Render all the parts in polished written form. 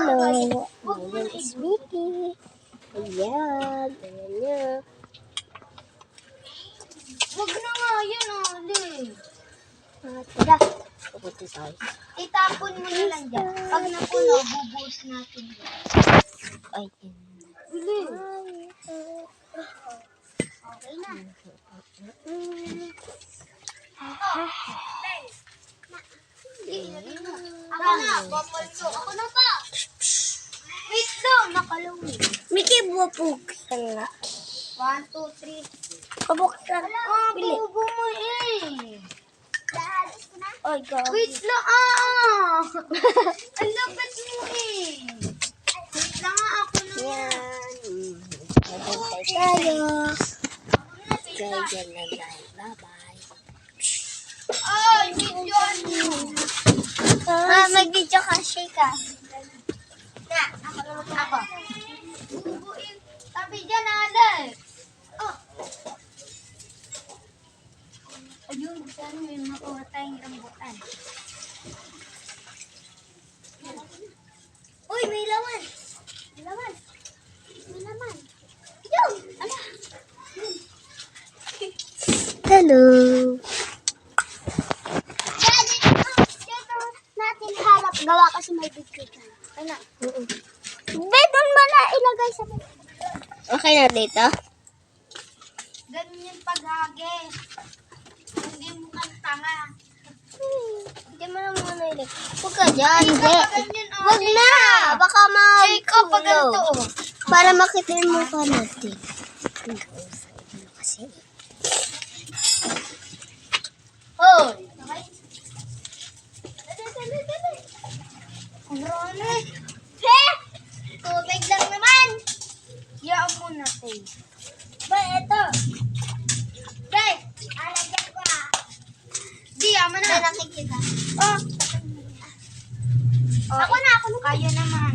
Hello, my name is Vicky. Ayan, ayan niya. Huwag na nga yan, Ali. Tara, pupunta tayo. Itapon mo na lang dyan. Pag napuno, bubuhos natin dyan. Ay, yan. Bili. Okay na. Ako na, bumulto. Ako na pa. Wait lang, nakalawin. Mickey, bubuksan nga. 1, 2, 3. Kabuksan. Bili. Bubo mo eh. Ay, gabi. Wait lang Ang lapit mo eh. Wait lang ako na. Yan. Mabuhay tayo. Kaya dyan na lang. Bye-bye. Ay, yun. Mag-video ka, Shika. Na, ako. Bubuin. Tabi dyan, Alex. Oh. Ayun, saan mo yung makuha tayong rambutan? Uy, may laman. May laman. May laman. Ayun, ala. Hello. Dito natin harap. Gawa kasi may video dyan. Ano? Doon mo na ilagay sa... Okay na dito? Ganun yung paghagis. Hindi mo kang tanga. Hindi mo na muna ilagay. Huwag ka dyan. Ganyan, Huwag na. Baka Shake up pag ganito. Para makita yung mukha natin. Kasi... Hoy! Dali. Ang rone. He! Tubig lang naman. Yaan mo natin. Ba, eto. Guys, alagyan ko na. Di, ama na. Nakikita. Oh. Ako na. Kaya naman.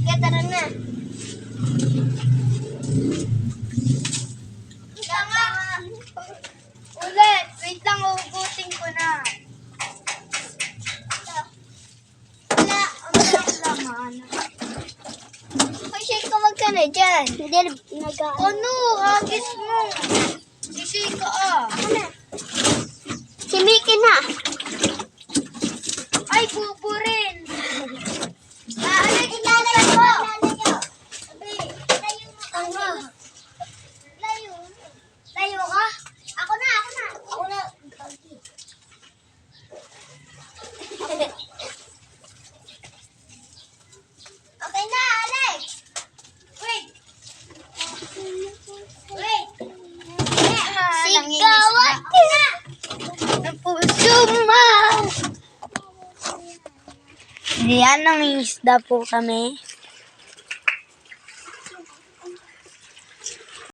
Kaya tara na. Ulit. Wait lang, ugutin ko na. Wala. Ang laman. Ay, shake ka, wag ka na dyan. Hindi Ano? Hagis mo. Sisi ka Ano? Si Mickey na. Ay, bubo rin. Alex, ilalagay mo. Layo ka? Ako na. Okay na, Alex. Wait. Sigawan ka na. Ang puso mo. Diyan, nangingisda po kami.